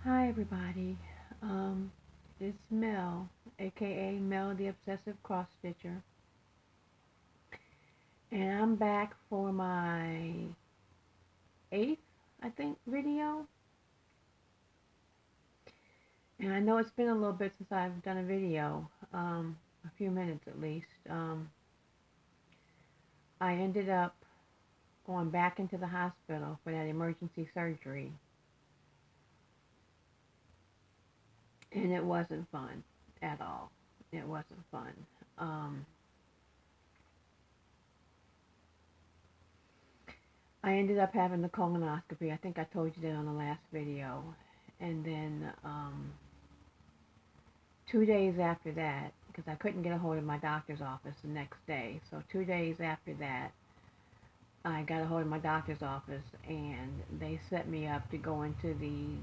Hi everybody. Um, it's Mel, aka Mel the Obsessive Cross Stitcher, and I'm back for my eighth, I think, video. And I know it's been a little bit since I've done a video, a few minutes at least. I ended up going back into the hospital for that emergency surgery, and it wasn't fun at all. It wasn't fun. Um, I ended up having the colonoscopy. I think I told you that on the last video. And then 2 days after that, because I couldn't get a hold of my doctor's office the next day, so 2 days after that, I got a hold of my doctor's office and they set me up to go into the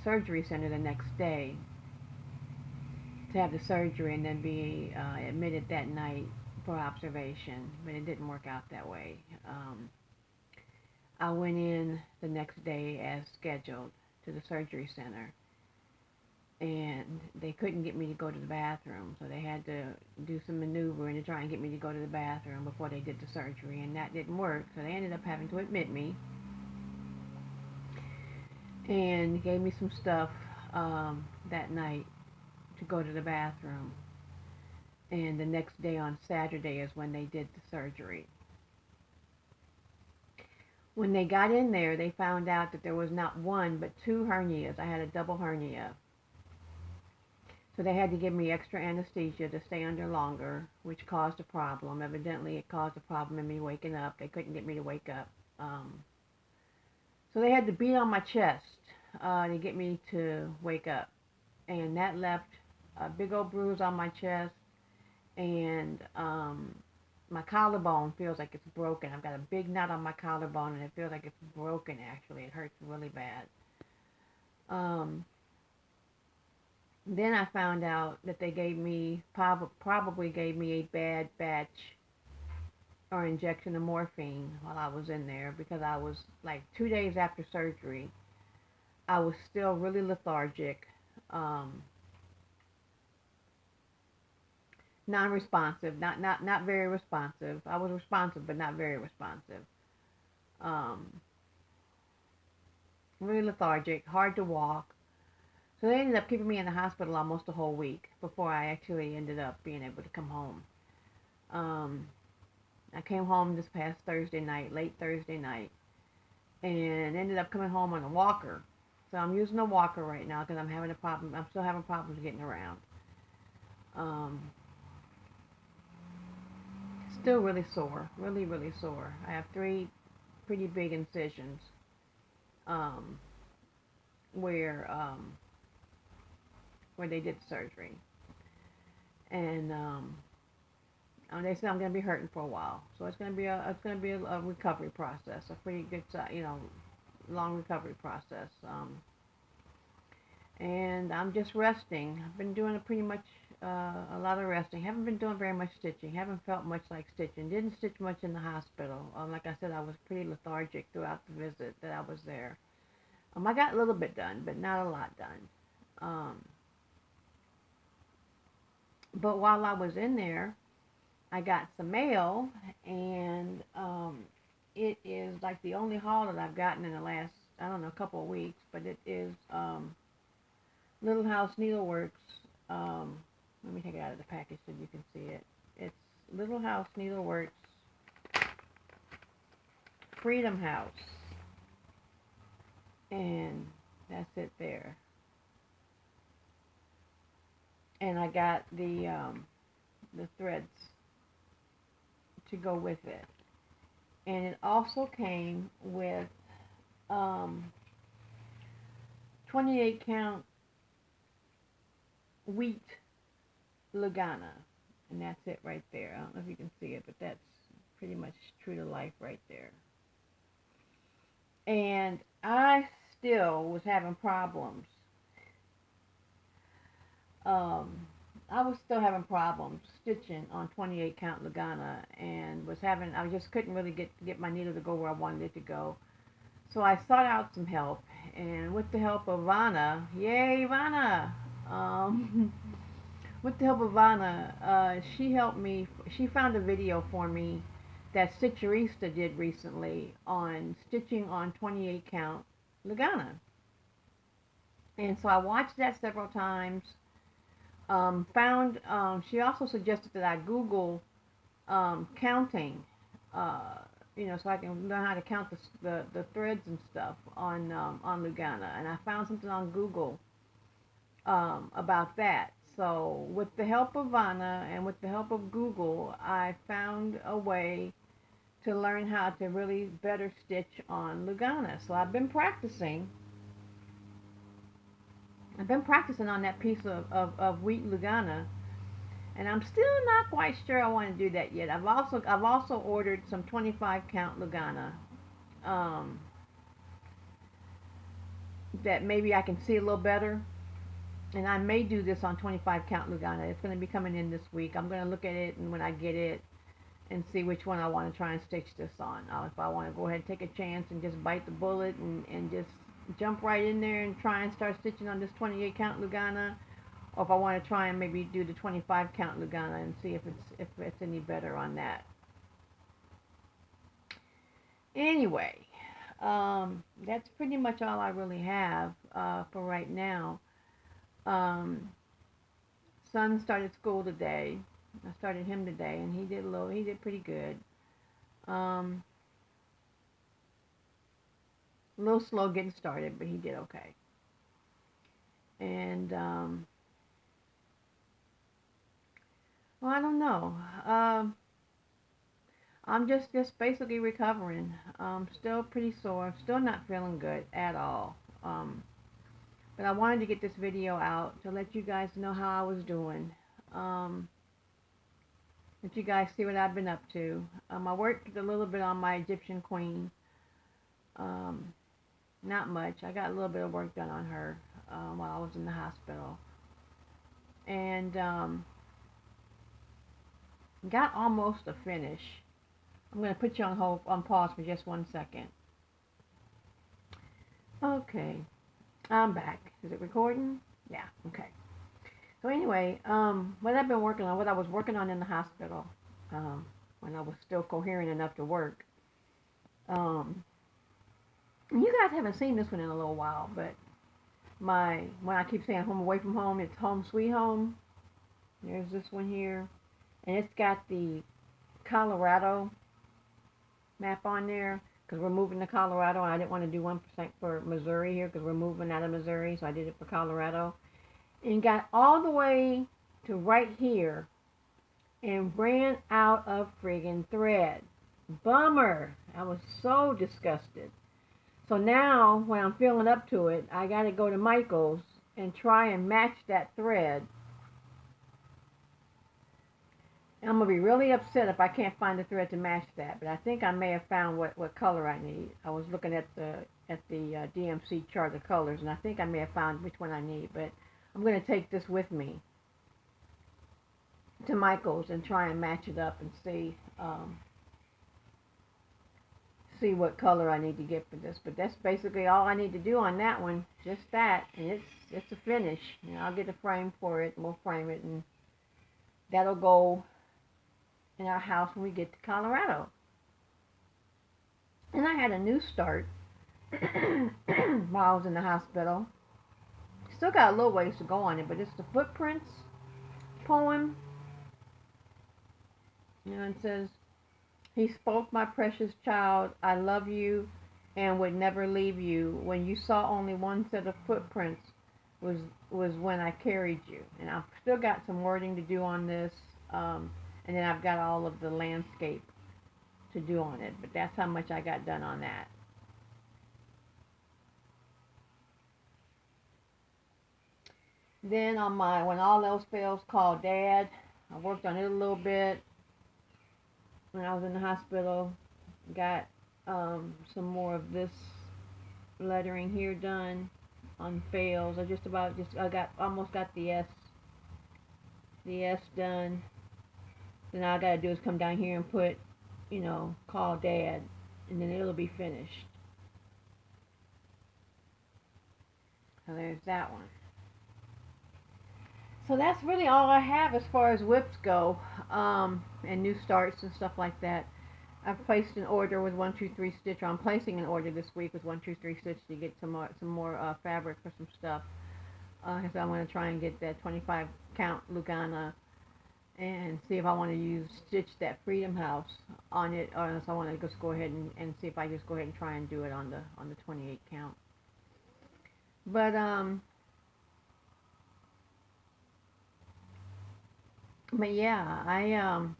surgery center the next day to have the surgery and then be admitted that night for observation. But it didn't work out that way. I went in the next day as scheduled to the surgery center, and they couldn't get me to go to the bathroom, so they had to do some maneuvering to try and get me to go to the bathroom before they did the surgery, and that didn't work. So they ended up having to admit me and gave me some stuff that night to go to the bathroom. And the next day on Saturday is when they did the surgery. When they got in there, they found out that there was not one but two hernias. I had a double hernia. So they had to give me extra anesthesia to stay under longer, which caused a problem. Evidently, it caused a problem in me waking up. They couldn't get me to wake up. So they had to beat on my chest to get me to wake up. And that left a big old bruise on my chest. And my collarbone feels like it's broken. I've got a big knot on my collarbone, and it feels like it's broken, actually. It hurts really bad. Um, Then I found out that they gave me, probably gave me a bad batch or injection of morphine while I was in there, because I was like 2 days after surgery. I was still really lethargic, um, non-responsive, not very responsive. I was responsive, but not very responsive. Um, really lethargic, hard to walk. So they ended up keeping me in the hospital almost a whole week before I actually ended up being able to come home. Um, I came home this past Thursday night, late Thursday night, and ended up coming home on a walker. So I'm using a walker right now because I'm having a problem. I'm still having problems getting around. Um, Still really sore, really, really sore. I have three pretty big incisions um, where where they did the surgery, and they said I'm going to be hurting for a while. So it's going to be a recovery process, a pretty good, long recovery process. And I'm just resting. I've been doing a lot of resting. Haven't been doing very much stitching. Haven't felt much like stitching. Didn't stitch much in the hospital. Like I said, I was pretty lethargic throughout the visit that I was there. I got a little bit done, but not a lot done. Um, but while I was in there, I got some mail, and it is like the only haul that I've gotten in the last, I don't know, couple of weeks. But it is Little House Needleworks. Um, Let me take it out of the package so you can see it. It's Little House Needleworks Freedom House, and that's it there. And I got the threads to go with it, and it also came with um, 28 count wheat Lagana, and that's it right there. I don't know if you can see it, but that's pretty much true to life right there. And I still was having problems. Um, I was still having problems stitching on 28 count Lagana, and I just couldn't really get my needle to go where I wanted it to go. So I sought out some help, and with the help of Vanna, yay Vanna, with the help of Vanna, she helped me. She found a video for me that Stitcherista did recently on stitching on 28 count Lugana, and so I watched that several times. Found She also suggested that I Google counting, uh, so I can learn how to count the threads and stuff on Lugana. And I found something on Google about that. So with the help of Vanna and with the help of Google, I found a way to learn how to really better stitch on Lugana. So I've been practicing on that piece of wheat Lugana, and I'm still not quite sure I want to do that yet. I've also ordered some 25 count Lugana, um, that maybe I can see a little better, and I may do this on 25 count Lugana. It's going to be coming in this week. I'm going to look at it, and when I get it, and see which one I want to try and stitch this on. If I want to go ahead and take a chance and just bite the bullet and just jump right in there and try and start stitching on this 28 count Lugana, or if I want to try and maybe do the 25 count Lugana and see if it's any better on that. Anyway, that's pretty much all I really have for right now. Um, Son started school today. I started him today, and he did pretty good. Um, a little slow getting started, but he did okay. And well, I don't know. I'm just basically recovering. Still pretty sore. Still not feeling good at all. But I wanted to get this video out to let you guys know how I was doing. Let you guys see what I've been up to. I worked a little bit on my Egyptian queen. Not much. I got a little bit of work done on her while I was in the hospital. And got almost a finish. I'm going to put you on pause for just 1 second. Okay. I'm back. Is it recording? Yeah, okay. So anyway, what I've been working on, what I was working on in the hospital, when I was still coherent enough to work. You guys haven't seen this one in a little while, but when I keep saying home away from home, it's home sweet home. There's this one here, and it's got the Colorado map on there because we're moving to Colorado, and I didn't want to do 1% for Missouri here because we're moving out of Missouri, so I did it for Colorado. And got all the way to right here and ran out of friggin' thread. Bummer. I was so disgusted. So now, when I'm feeling up to it, I got to go to Michael's and try and match that thread. I'm going to be really upset if I can't find the thread to match that, but I think I may have found what color I need. I was looking at the DMC chart of colors, and I think I may have found which one I need, but I'm going to take this with me to Michael's and try and match it up and see what color I need to get for this. But that's basically all I need to do on that one, just that, and it's a finish. And I'll get a frame for it, and we'll frame it, and that'll go in our house when we get to Colorado. And I had a new start while I was in the hospital. Still got a little ways to go on it, but it's the Footprints poem. It says, "He spoke, my precious child, I love you and would never leave you. When you saw only one set of footprints was when I carried you." And I've still got some wording to do on this, and then I've got all of the landscape to do on it, but that's how much I got done on that. Then on my When All Else Fails, Call Dad. I worked on it a little bit when I was in the hospital. Got some more of this lettering here done on fails. I almost got the S done. Then all I gotta do is come down here and put, call Dad, and then it'll be finished. So there's that one. So that's really all I have as far as whips go, and new starts and stuff like that. I've placed an order with 123 Stitch. Or I'm placing an order this week with 123 Stitch to get some more fabric for some stuff. So I'm going to try and get that 25 count Lugana and see if I want to stitch that Freedom House on it, or else I want to just go ahead and see if I just go ahead and try and do it on the 28 count. But yeah, I'm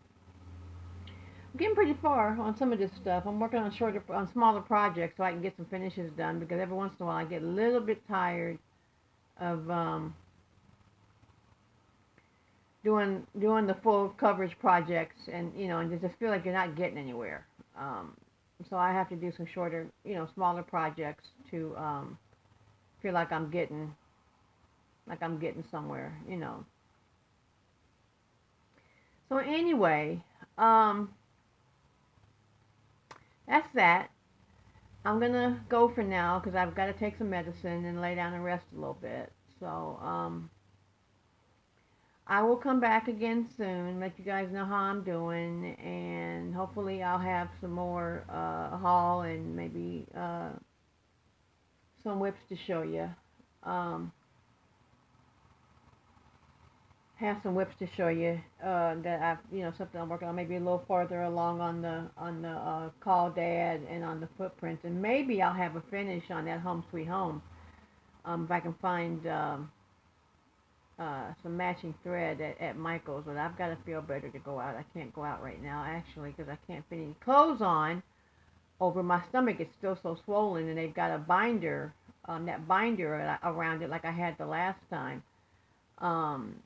getting pretty far on some of this stuff. I'm working on smaller projects so I can get some finishes done, because every once in a while I get a little bit tired of doing the full coverage projects, and and just feel like you're not getting anywhere. So I have to do some shorter, smaller projects to feel like I'm getting somewhere. So anyway, that's that. I'm gonna go for now because I've got to take some medicine and lay down and rest a little bit. So I will come back again soon, let you guys know how I'm doing, and hopefully I'll have some more haul and maybe some whips to show you. Um, have some whips to show you that I've, something I'm working on, maybe a little farther along on the Call Dad and on the footprints, and maybe I'll have a finish on that Home Sweet Home if I can find some matching thread at Michael's. But I've got to feel better to go out. I can't go out right now actually because I can't fit any clothes on over my stomach. It's still so swollen, and they've got a binder, that binder around it like I had the last time. Um,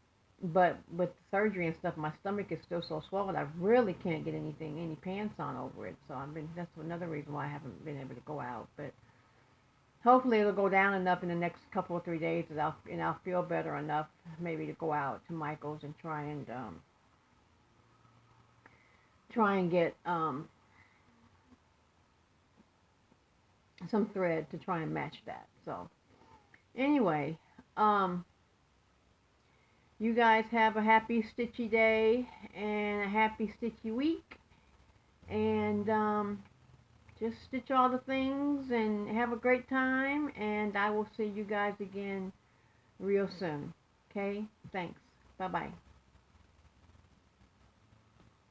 but with the surgery and stuff, my stomach is still so swollen. I really can't get any pants on over it. So that's another reason why I haven't been able to go out. But hopefully it'll go down enough in the next couple or 3 days that I'll feel better enough maybe to go out to Michael's and try and get some thread to try and match that. So anyway, you guys have a happy stitchy day and a happy stitchy week, and just stitch all the things and have a great time, and I will see you guys again real soon. Okay? Thanks. Bye-bye.